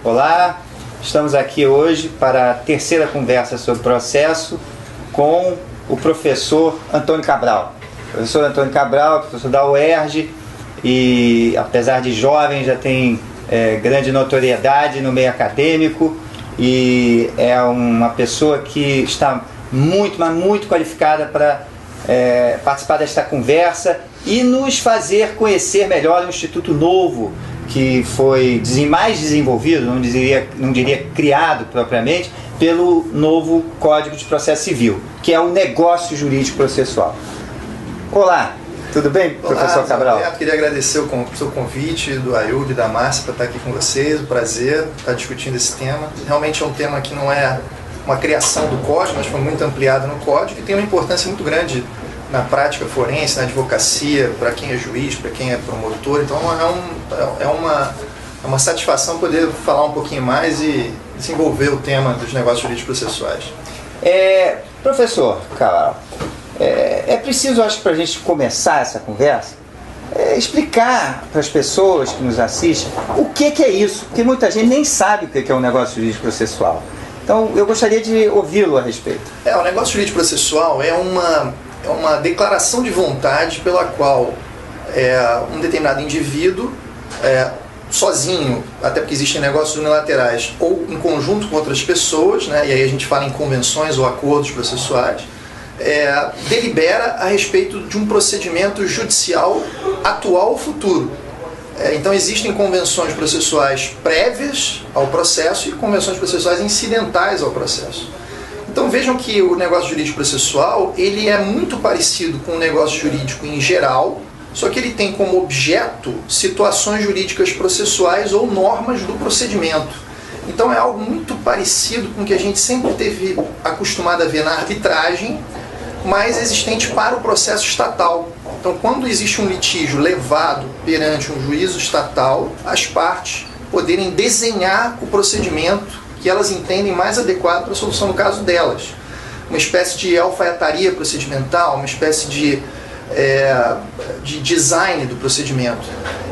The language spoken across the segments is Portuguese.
Olá, estamos aqui hoje para a terceira conversa sobre processo com o professor Antônio Cabral. O professor Antônio Cabral, professor da UERJ, e apesar de jovem já tem grande notoriedade no meio acadêmico e é uma pessoa que está muito, mas muito qualificada para participar desta conversa e nos fazer conhecer melhor o Instituto Novo, que foi mais desenvolvido, não diria criado propriamente, pelo novo Código de Processo Civil, que é o negócio jurídico processual. Olá, tudo bem, professor Cabral? Roberto, queria agradecer o seu convite, do Ayub e da Márcia, para estar aqui com vocês. Um prazer estar discutindo esse tema. Realmente é um tema que não é uma criação do Código, mas foi muito ampliado no Código e tem uma importância muito grande na prática forense, na advocacia, para quem é juiz, para quem é promotor. Então é uma satisfação poder falar um pouquinho mais e desenvolver o tema dos negócios jurídicos processuais. Professor Cabral, é preciso, acho que para a gente começar essa conversa, explicar para as pessoas que nos assistem o que é isso, porque muita gente nem sabe o que é um negócio jurídico processual. Então eu gostaria de ouvi-lo a respeito. O negócio jurídico processual é uma declaração de vontade pela qual um determinado indivíduo, sozinho, até porque existem negócios unilaterais, ou em conjunto com outras pessoas, né, e aí a gente fala em convenções ou acordos processuais, delibera a respeito de um procedimento judicial atual ou futuro. Então existem convenções processuais prévias ao processo e convenções processuais incidentais ao processo. Então vejam que o negócio jurídico processual ele é muito parecido com o negócio jurídico em geral, só que ele tem como objeto situações jurídicas processuais ou normas do procedimento. Então é algo muito parecido com o que a gente sempre teve acostumado a ver na arbitragem, mas existente para o processo estatal. Então quando existe um litígio levado perante um juízo estatal, as partes poderem desenhar o procedimento que elas entendem mais adequado para a solução no caso delas. Uma espécie de alfaiataria procedimental, uma espécie de design do procedimento.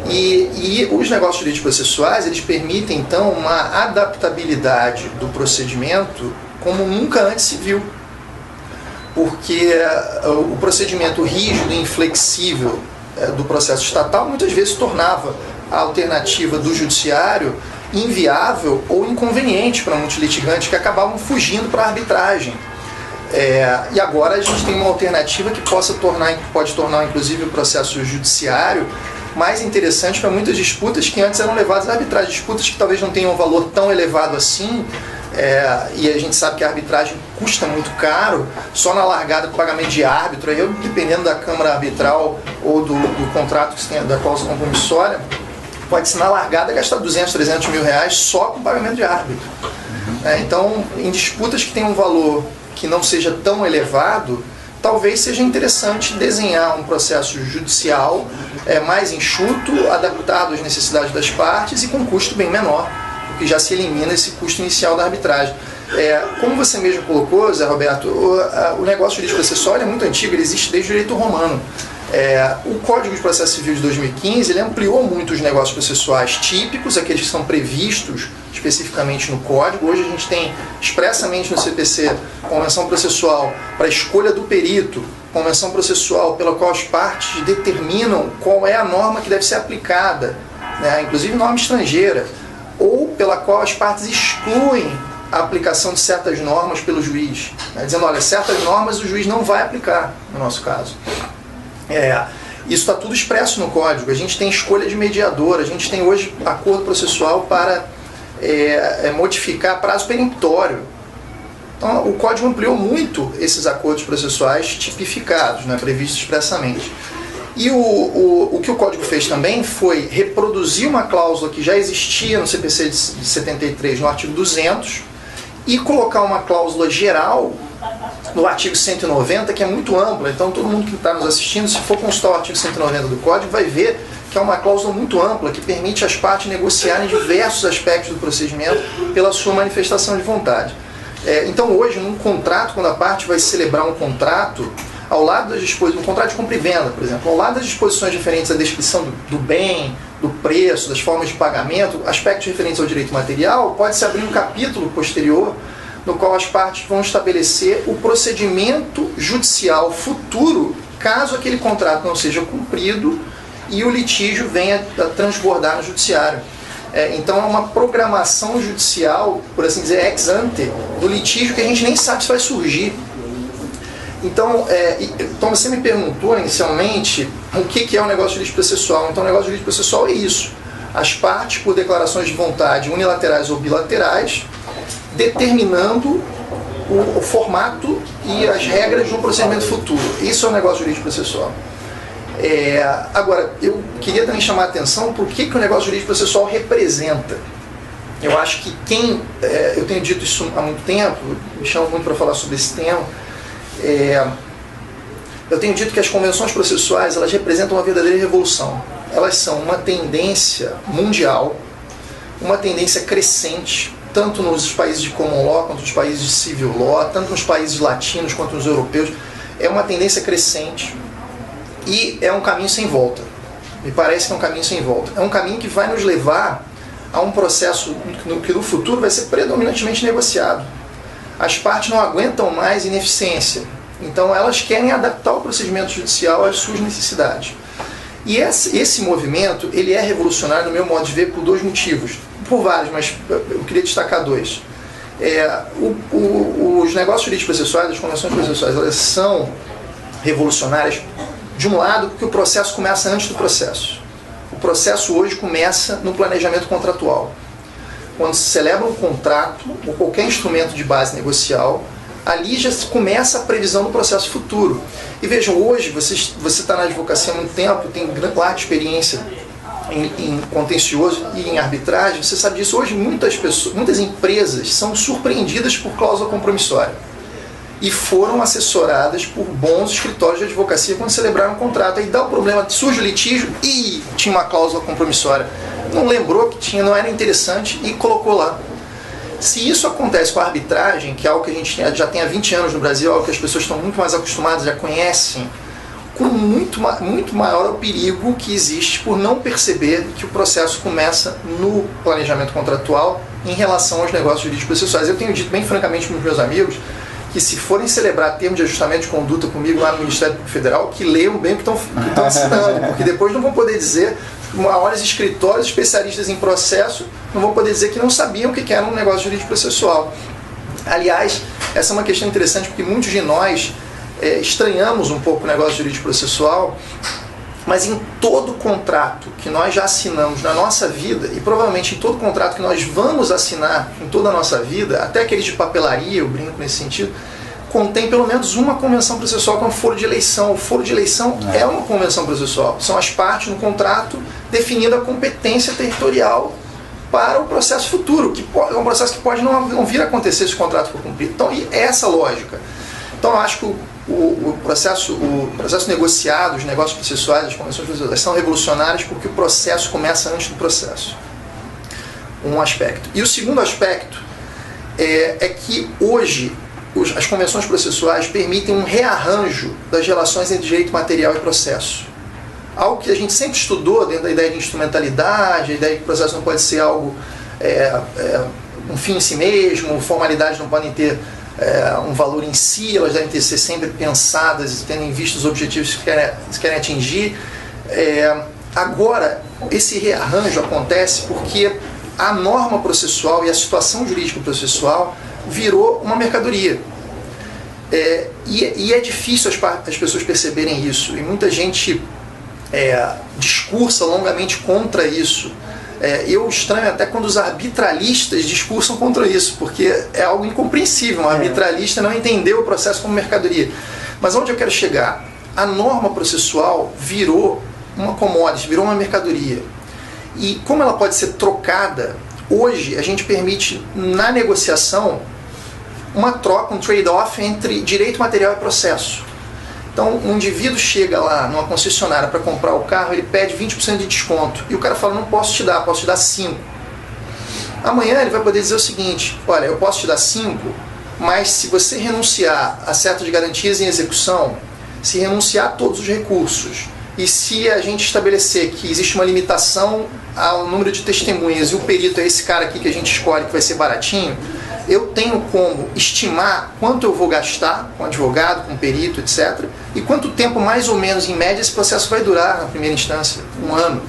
E os negócios jurídicos processuais, eles permitem então uma adaptabilidade do procedimento como nunca antes se viu. Porque o procedimento rígido e inflexível do processo estatal muitas vezes tornava a alternativa do judiciário inviável ou inconveniente para muitos litigantes que acabavam fugindo para a arbitragem. E agora a gente tem uma alternativa que pode tornar inclusive o processo judiciário mais interessante para muitas disputas que antes eram levadas à arbitragem, disputas que talvez não tenham um valor tão elevado assim, e a gente sabe que a arbitragem custa muito caro, só na largada do pagamento de árbitro, aí dependendo da câmara arbitral ou do contrato que você tem, da cláusula compromissória, pode-se na largada gastar 200, 300 mil reais só com pagamento de árbitro. Então, em disputas que têm um valor que não seja tão elevado, talvez seja interessante desenhar um processo judicial mais enxuto, adaptado às necessidades das partes e com custo bem menor, porque já se elimina esse custo inicial da arbitragem. Como você mesmo colocou, Zé Roberto, o negócio jurídico processual é muito antigo, ele existe desde o direito romano. O Código de Processo Civil de 2015 ele ampliou muito os negócios processuais típicos, aqueles que são previstos especificamente no Código. Hoje a gente tem expressamente no CPC convenção processual para a escolha do perito, convenção processual pela qual as partes determinam qual é a norma que deve ser aplicada, né, inclusive norma estrangeira, ou pela qual as partes excluem a aplicação de certas normas pelo juiz, né, dizendo, olha, certas normas o juiz não vai aplicar, no nosso caso. Isso está tudo expresso no Código. A gente tem escolha de mediador, a gente tem hoje acordo processual para modificar prazo peremptório. Então o Código ampliou muito esses acordos processuais tipificados, né, previstos expressamente. E o que o Código fez também foi reproduzir uma cláusula que já existia no CPC de 73, no artigo 200, e colocar uma cláusula geral no artigo 190, que é muito ampla. Então todo mundo que está nos assistindo, se for consultar o artigo 190 do Código, vai ver que é uma cláusula muito ampla, que permite às partes negociarem diversos aspectos do procedimento pela sua manifestação de vontade. Então hoje, num contrato, quando a parte vai celebrar um contrato, ao lado das disposições, um contrato de compra e venda, por exemplo, ao lado das disposições referentes à descrição do bem, do preço, das formas de pagamento, aspectos referentes ao direito material, pode-se abrir um capítulo posterior no qual as partes vão estabelecer o procedimento judicial futuro caso aquele contrato não seja cumprido e o litígio venha a transbordar no judiciário. Então é uma programação judicial, por assim dizer, ex ante, do litígio que a gente nem sabe se vai surgir. Então você me perguntou inicialmente o que é um negócio jurídico processual. Então o negócio jurídico processual é isso. As partes, por declarações de vontade unilaterais ou bilaterais, determinando o formato e as regras de um procedimento futuro. Isso é um negócio jurídico processual. Agora, eu queria também chamar a atenção por que o negócio jurídico processual representa. Eu acho que eu tenho dito isso há muito tempo, me chamo muito para falar sobre esse tema. Eu tenho dito que as convenções processuais, elas representam uma verdadeira revolução. Elas são uma tendência mundial, uma tendência crescente, tanto nos países de common law, quanto nos países de civil law, tanto nos países latinos quanto nos europeus. É uma tendência crescente e é um caminho sem volta. Me parece que é um caminho sem volta. É um caminho que vai nos levar a um processo que no futuro vai ser predominantemente negociado. As partes não aguentam mais ineficiência, então elas querem adaptar o procedimento judicial às suas necessidades. E esse movimento, ele é revolucionário, no meu modo de ver, por dois motivos. Por vários, mas eu queria destacar dois. Os negócios jurídicos processuais, as convenções processuais, elas são revolucionárias, de um lado, porque o processo começa antes do processo. O processo hoje começa no planejamento contratual. Quando se celebra um contrato, ou qualquer instrumento de base negocial, ali já começa a previsão do processo futuro. E vejam, hoje, você está na advocacia há muito tempo, tem larga experiência em contencioso e em arbitragem, você sabe disso. Hoje muitas empresas são surpreendidas por cláusula compromissória e foram assessoradas por bons escritórios de advocacia quando celebraram um contrato. Aí dá o problema, surge o litígio e tinha uma cláusula compromissória. Não lembrou que tinha, não era interessante e colocou lá. Se isso acontece com a arbitragem, que é algo que a gente já tem há 20 anos no Brasil, algo que as pessoas estão muito mais acostumadas, já conhecem, com muito maior o perigo que existe por não perceber que o processo começa no planejamento contratual em relação aos negócios jurídicos processuais. Eu tenho dito bem francamente para os meus amigos que se forem celebrar termos de ajustamento de conduta comigo lá no Ministério Público Federal, que leiam bem o que estão assinando, porque depois não vão poder dizer, maiores escritórios especialistas em processo, não vão poder dizer que não sabiam o que era um negócio jurídico processual. Aliás, essa é uma questão interessante, porque muitos de nós estranhamos um pouco o negócio jurídico processual, mas em todo contrato que nós já assinamos na nossa vida, e provavelmente em todo contrato que nós vamos assinar em toda a nossa vida, até aqueles de papelaria, eu brinco nesse sentido, contém pelo menos uma convenção processual, que é um foro de eleição. O foro de eleição é uma convenção processual. São as partes no contrato definindo a competência territorial para o processo futuro, que é um processo que pode não vir a acontecer se o contrato for cumprido. Então, e essa lógica. Então, eu acho que o processo negociado, os negócios processuais, as convenções processuais são revolucionários porque o processo começa antes do processo. Um aspecto. E o segundo aspecto é que hoje as convenções processuais permitem um rearranjo das relações entre direito material e processo. Algo que a gente sempre estudou dentro da ideia de instrumentalidade, a ideia de que o processo não pode ser algo, um fim em si mesmo, formalidades não podem ter um valor em si, elas devem ser sempre pensadas, tendo em vista os objetivos que se querem atingir. Agora, esse rearranjo acontece porque a norma processual e a situação jurídica processual virou uma mercadoria. E é difícil as pessoas perceberem isso, e muita gente discursa longamente contra isso. Eu estranho até quando os arbitralistas discursam contra isso, porque é algo incompreensível. Um arbitralista não entendeu o processo como mercadoria. Mas onde eu quero chegar? A norma processual virou uma commodity, virou uma mercadoria. E como ela pode ser trocada, hoje a gente permite na negociação uma troca, um trade-off entre direito material e processo. Então, um indivíduo chega lá numa concessionária para comprar o carro, ele pede 20% de desconto. E o cara fala, não posso te dar 5%. Amanhã ele vai poder dizer o seguinte, olha, eu posso te dar 5%, mas se você renunciar a certas garantias em execução, se renunciar a todos os recursos e se a gente estabelecer que existe uma limitação ao número de testemunhas e o perito é esse cara aqui que a gente escolhe que vai ser baratinho, eu tenho como estimar quanto eu vou gastar com advogado, com perito, etc. e quanto tempo mais ou menos em média esse processo vai durar na primeira instância, 1 ano.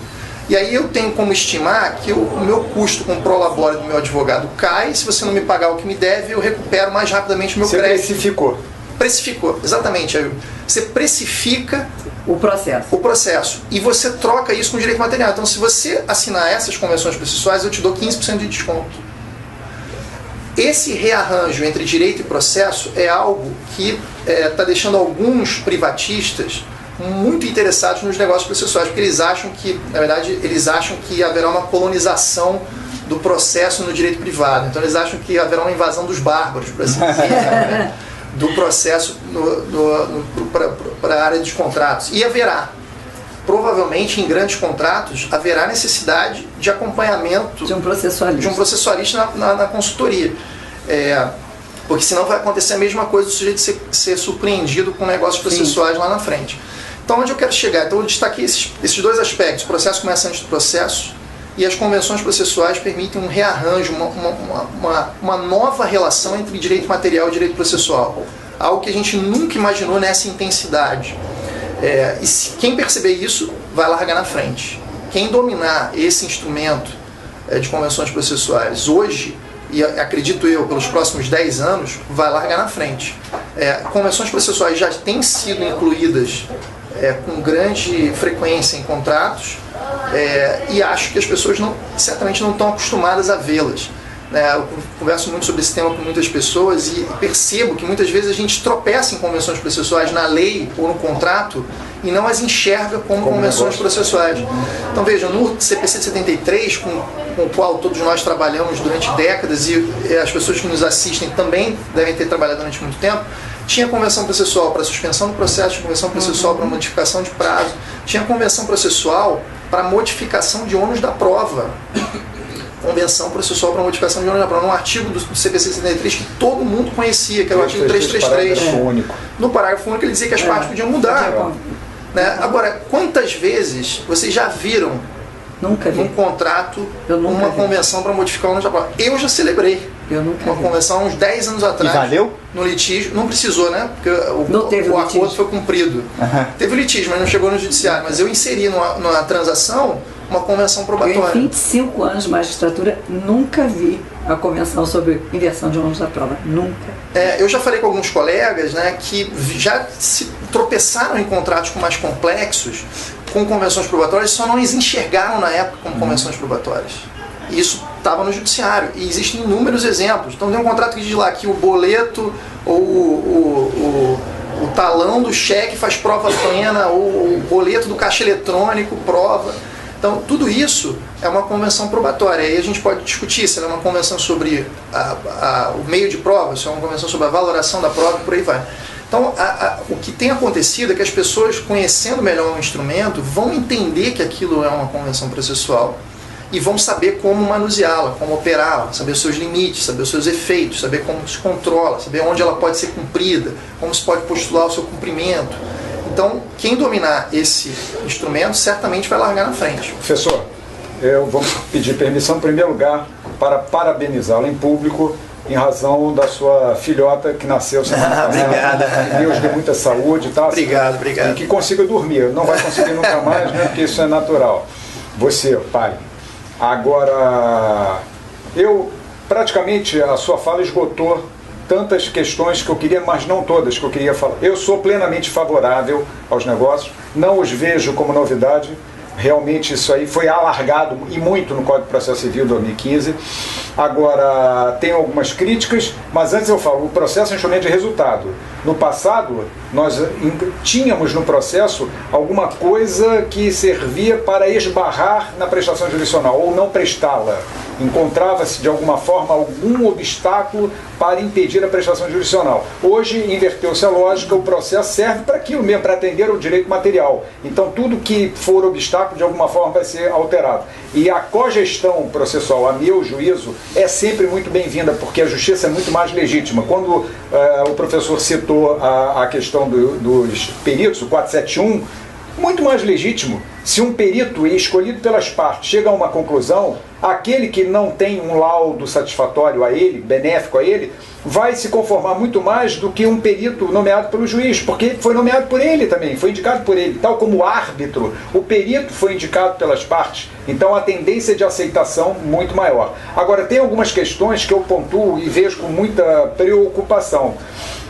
E aí eu tenho como estimar que o meu custo com o prolabore do meu advogado cai, se você não me pagar o que me deve, eu recupero mais rapidamente o meu crédito. Você precificou. Precificou, exatamente. Você precifica o processo. E você troca isso com direito material. Então, se você assinar essas convenções processuais, eu te dou 15% de desconto. Esse rearranjo entre direito e processo é algo que está deixando alguns privatistas muito interessados nos negócios processuais, porque eles acham que, na verdade, haverá uma colonização do processo no direito privado. Então, eles acham que haverá uma invasão dos bárbaros, por assim dizer, né? Do processo para a área dos contratos. E haverá. Provavelmente, em grandes contratos, haverá necessidade de acompanhamento de um processualista na consultoria. Porque senão vai acontecer a mesma coisa do sujeito ser surpreendido com negócios processuais lá na frente. Então, onde eu quero chegar? Então, eu destaquei esses 2 aspectos. O processo começa antes do processo e as convenções processuais permitem um rearranjo, uma nova relação entre direito material e direito processual. Algo que a gente nunca imaginou nessa intensidade. E quem perceber isso vai largar na frente. Quem dominar esse instrumento de convenções processuais hoje, e acredito eu, pelos próximos 10 anos, vai largar na frente. Convenções processuais já têm sido incluídas com grande frequência em contratos, e acho que as pessoas certamente não estão acostumadas a vê-las. Eu converso muito sobre esse tema com muitas pessoas e percebo que muitas vezes a gente tropeça em convenções processuais na lei ou no contrato e não as enxerga como convenções processuais. Então veja, no CPC de 73, com o qual todos nós trabalhamos durante décadas e as pessoas que nos assistem também devem ter trabalhado durante muito tempo, tinha convenção processual para suspensão do processo, tinha convenção processual para modificação de prazo, tinha convenção processual para modificação de ônus da prova. Convenção processual para modificação de ônus da prova, num artigo do CPC 73 que todo mundo conhecia, que era o artigo 333. No parágrafo único ele dizia que as partes podiam mudar. Agora, quantas vezes vocês já viram num contrato uma convenção para modificar o ônus da prova? Eu já celebrei uma convenção há uns 10 anos atrás. E valeu? No litígio, não precisou, né? Porque o acordo foi cumprido. Teve litígio, mas não chegou no judiciário. Mas eu inseri numa transação uma convenção probatória. Eu, em 25 anos de magistratura, nunca vi a convenção sobre inversão de ônus da prova. Nunca. Eu já falei com alguns colegas, né, que já se tropeçaram em contratos mais complexos com convenções probatórias, só não as enxergaram na época como convenções probatórias. E isso estava no judiciário. E existem inúmeros exemplos. Então tem um contrato que diz lá que o boleto ou o talão do cheque faz prova plena, ou o boleto do caixa eletrônico prova. Então, tudo isso é uma convenção probatória. Aí a gente pode discutir se ela é uma convenção sobre o meio de prova, se é uma convenção sobre a valoração da prova, por aí vai. Então, o que tem acontecido é que as pessoas, conhecendo melhor o instrumento, vão entender que aquilo é uma convenção processual e vão saber como manuseá-la, como operá-la, saber os seus limites, saber os seus efeitos, saber como se controla, saber onde ela pode ser cumprida, como se pode postular o seu cumprimento. Então, quem dominar esse instrumento certamente vai largar na frente. Professor, eu vou pedir permissão, em primeiro lugar, para parabenizá-lo em público em razão da sua filhota que nasceu semana passada. Obrigado. Deus dê muita saúde, tá? Obrigado. E que consiga dormir. Não vai conseguir nunca mais, né? Porque isso é natural. Você, pai. Agora, praticamente a sua fala esgotou tantas questões que eu queria, mas não todas que eu queria falar. Eu sou plenamente favorável aos negócios, não os vejo como novidade. Realmente isso aí foi alargado e muito no Código de Processo Civil 2015. Agora, tem algumas críticas, mas antes eu falo, o processo é um instrumento de resultado. No passado, nós tínhamos no processo alguma coisa que servia para esbarrar na prestação jurisdicional ou não prestá-la. encontrava-se de alguma forma algum obstáculo para impedir a prestação jurisdicional. Hoje inverteu-se a lógica, o processo serve para aquilo mesmo, para atender ao direito material. Então tudo que for obstáculo de alguma forma vai ser alterado. E a cogestão processual, a meu juízo, é sempre muito bem-vinda, porque a justiça é muito mais legítima. Quando o professor citou a questão dos peritos, o 471, muito mais legítimo. Se um perito escolhido pelas partes chega a uma conclusão, aquele que não tem um laudo satisfatório a ele, benéfico a ele, vai se conformar muito mais do que um perito nomeado pelo juiz, porque foi nomeado por ele também, foi indicado por ele. Tal como o árbitro, o perito foi indicado pelas partes. Então a tendência de aceitação muito maior. Agora, tem algumas questões que eu pontuo e vejo com muita preocupação.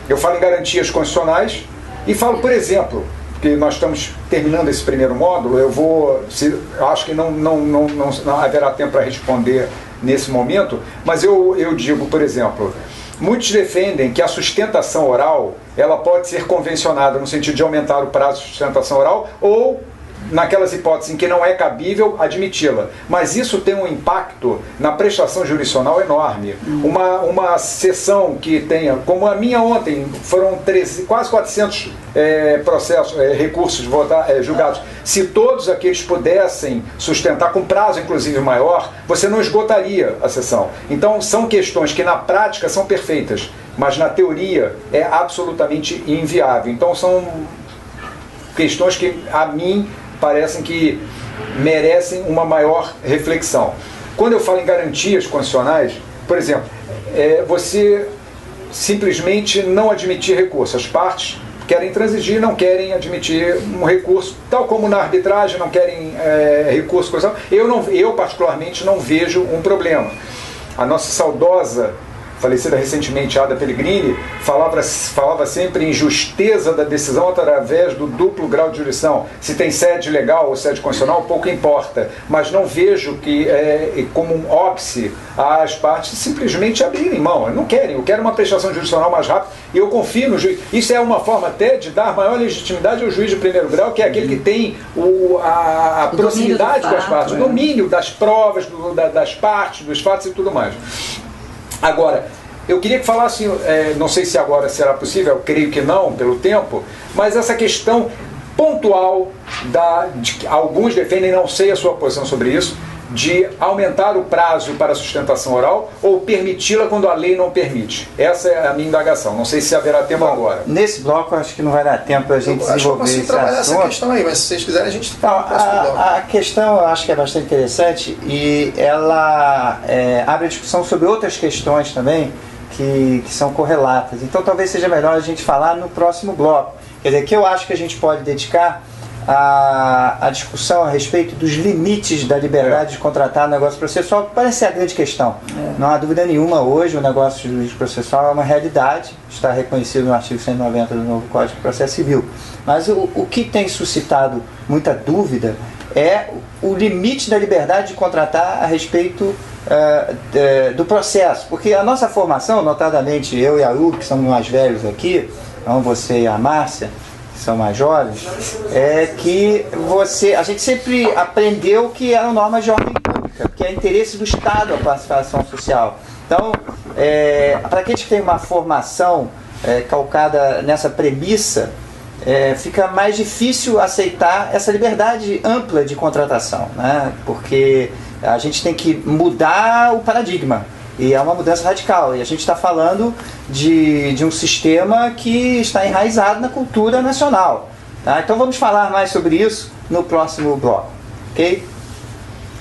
Eu falo em garantias constitucionais e falo, por exemplo, que nós estamos terminando esse primeiro módulo, acho que não haverá tempo para responder nesse momento, mas eu digo, por exemplo, muitos defendem que a sustentação oral ela pode ser convencionada no sentido de aumentar o prazo de sustentação oral ou, naquelas hipóteses em que não é cabível, admiti-la. Mas isso tem um impacto na prestação jurisdicional enorme. Uma sessão que tenha, como a minha ontem, foram quase 400 recursos julgados. Se todos aqueles pudessem sustentar, com prazo inclusive maior, você não esgotaria a sessão. Então são questões que na prática são perfeitas, mas na teoria é absolutamente inviável. Então são questões que a mim parecem que merecem uma maior reflexão. Quando eu falo em garantias constitucionais, por exemplo, você simplesmente não admitir recurso. As partes querem transigir, não querem admitir um recurso, tal como na arbitragem não querem recurso. Eu particularmente não vejo um problema. A nossa saudosa, falecida recentemente, Ada Pellegrini, falava sempre em justeza da decisão através do duplo grau de jurisdição. Se tem sede legal ou sede constitucional, pouco importa. Mas não vejo que, como um óbice, as partes simplesmente abrirem mão. Não querem. Eu quero uma prestação jurisdicional mais rápida e eu confio no juiz. Isso é uma forma até de dar maior legitimidade ao juiz de primeiro grau, que é aquele que tem a proximidade com as partes, o domínio das provas, das partes, dos fatos e tudo mais. Agora, eu queria que falasse, não sei se agora será possível, eu creio que não, pelo tempo, mas essa questão pontual de que alguns defendem, não sei a sua posição sobre isso, de aumentar o prazo para a sustentação oral ou permiti-la quando a lei não permite. Essa é a minha indagação. Não sei se haverá tempo agora. Nesse bloco, acho que não vai dar tempo para a gente desenvolver esse trabalhar assunto. Essa questão aí, mas se vocês quiserem, a gente... A questão eu acho que é bastante interessante e ela abre a discussão sobre outras questões também que são correlatas. Então talvez seja melhor a gente falar no próximo bloco. Quer dizer, que eu acho que a gente pode dedicar a discussão a respeito dos limites da liberdade de contratar negócio processual, que parece ser a grande questão. Não há dúvida nenhuma, hoje o negócio jurídico processual é uma realidade, está reconhecido no artigo 190 do novo Código de Processo Civil. Mas o que tem suscitado muita dúvida é o limite da liberdade de contratar a respeito do processo. Porque a nossa formação, notadamente eu e a Hugo, que somos mais velhos aqui, não você e a Márcia, são mais jovens, é que a gente sempre aprendeu que eram normas de ordem pública, que é interesse do Estado a classificação social. Então, para aqueles que têm uma formação calcada nessa premissa, fica mais difícil aceitar essa liberdade ampla de contratação, né? Porque a gente tem que mudar o paradigma. E é uma mudança radical. E a gente está falando de um sistema que está enraizado na cultura nacional. Tá? Então vamos falar mais sobre isso no próximo bloco. Ok?